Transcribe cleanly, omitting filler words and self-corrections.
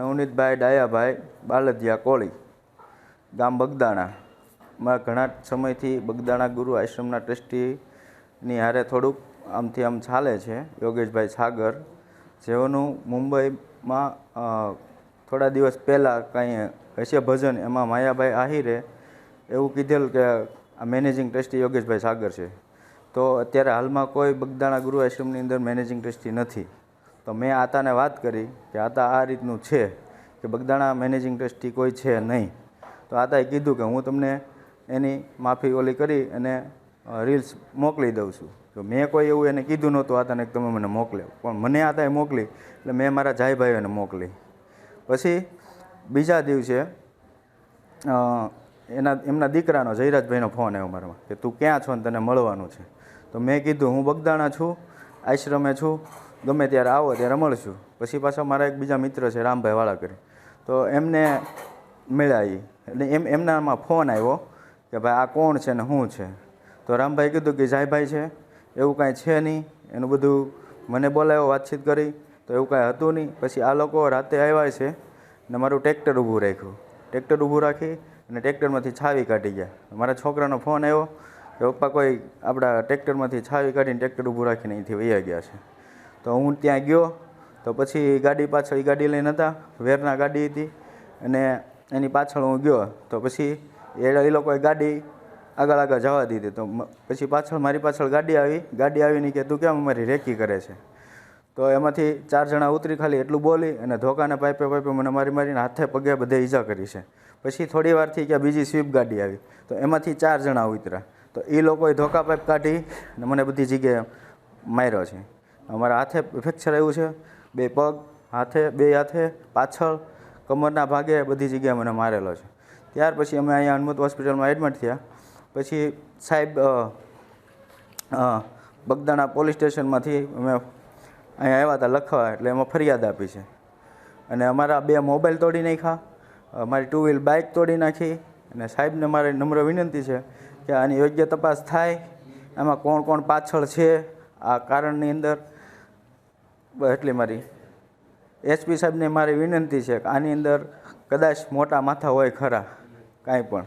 નવનીતભાઈ ડાયાભાઈ બાલદિયા કોળી, ગામ બગદાણા. ઘણા સમયથી બગદાણા ગુરુ આશ્રમના ટ્રસ્ટીની હારે થોડુંક આમથી આમ ચાલે છે. યોગેશભાઈ સાગર, જેઓનું મુંબઈમાં થોડા દિવસ પહેલાં કાંઈ હશે ભજન, એમાં માયાભાઈ આહિરે એવું કીધેલું કે આ મેનેજિંગ ટ્રસ્ટી યોગેશભાઈ સાગર છે. તો અત્યારે હાલમાં કોઈ બગદાણા ગુરુ આશ્રમની અંદર મેનેજિંગ ટ્રસ્ટી નથી. તો મેં આતાને વાત કરી કે આતા આ રીતનું છે કે બગદાણા મેનેજિંગ ટ્રસ્ટી કોઈ છે નહીં. તો આતાએ કીધું કે હું તમને એની માફી ઓલી કરી અને રીલ્સ મોકલી દઉં છું. તો મેં કોઈ એવું એને કીધું નહોતું આતાને કે તમે મને મોકલે, પણ મને આતાએ મોકલી એટલે મેં મારા જાયભાઈઓને મોકલી. પછી બીજા દિવસે એમના દીકરાનો જયરાજભાઈનો ફોન આવ્યો મારામાં કે તું ક્યાં છો ને તને મળવાનું છે. તો મેં કીધું હું બગદાણા છું, આશ્રમે છું, ગમે ત્યારે આવો ત્યારે મળશું. પછી પાછા મારા એક બીજા મિત્ર છે રામભાઈ વાળાકરી, તો એમને મળ્યા એટલે એમનામાં ફોન આવ્યો કે ભાઈ આ કોણ છે ને શું છે. તો રામભાઈ કીધું કે જાયભાઈ છે, એવું કાંઈ છે નહીં. એનું બધું મને બોલાવ્યો, વાતચીત કરી, તો એવું કાંઈ હતું નહીં. પછી આ લોકો રાતે આવ્યા છે ને મારું ટ્રેક્ટર ઊભું રાખ્યું. ટ્રેક્ટર ઊભું રાખી અને ટ્રેક્ટરમાંથી છાવી કાઢી ગયા. મારા છોકરાનો ફોન આવ્યો કે પપ્પા કોઈ આપણા ટ્રેક્ટરમાંથી છાવી કાઢીને ટ્રેક્ટર ઊભું રાખીને અહીંથી વહી ગયા છે. તો હું ત્યાં ગયો તો પછી ગાડી પાછળ એ ગાડી લઈને હતા, વેરના ગાડી હતી, અને એની પાછળ હું ગયો તો પછી એ લોકોએ ગાડી આગળ જવા દીધી. તો પછી પાછળ મારી પાછળ ગાડી આવીને કે તું કેમ અમારી રેકી કરે છે. તો એમાંથી 4 જણા ઉતરી ખાલી એટલું બોલી અને ધોકાને પાઇપે મને મારીને હાથે પગે બધે ઈજા કરી છે. પછી થોડી વારથી કે બીજી સ્વીપ ગાડી આવી, તો એમાંથી 4 જણા ઉતર્યા. તો એ લોકોએ ધોકા પાઇપ કાઢી અને મને બધી જગ્યાએ માર્યો છે. અમારા હાથે ફ્રેક્ચર આવ્યું છે, 2 પગ, બે હાથે, પાછળ, કમરના ભાગે બધી જગ્યાએ મને મારેલો છે. ત્યાર પછી અમે અહીંયા હનુમત હોસ્પિટલમાં એડમિટ થયા. પછી સાહેબ બગદાણા પોલીસ સ્ટેશનમાંથી અમે અહીંયા આવ્યા હતા લખવા, એટલે એમાં ફરિયાદ આપી છે. અને અમારા 2 મોબાઈલ તોડી નાખ્યા, મારી 2 વ્હીલ બાઇક તોડી નાખી. અને સાહેબને મારી નમ્ર વિનંતી છે કે આની યોગ્ય તપાસ થાય, આમાં કોણ કોણ પાછળ છે આ કારણની અંદર. એટલી મારી એસપી સાહેબને મારી વિનંતી છે કે આની અંદર કદાચ મોટા માથા હોય ખરા કાંઈ પણ.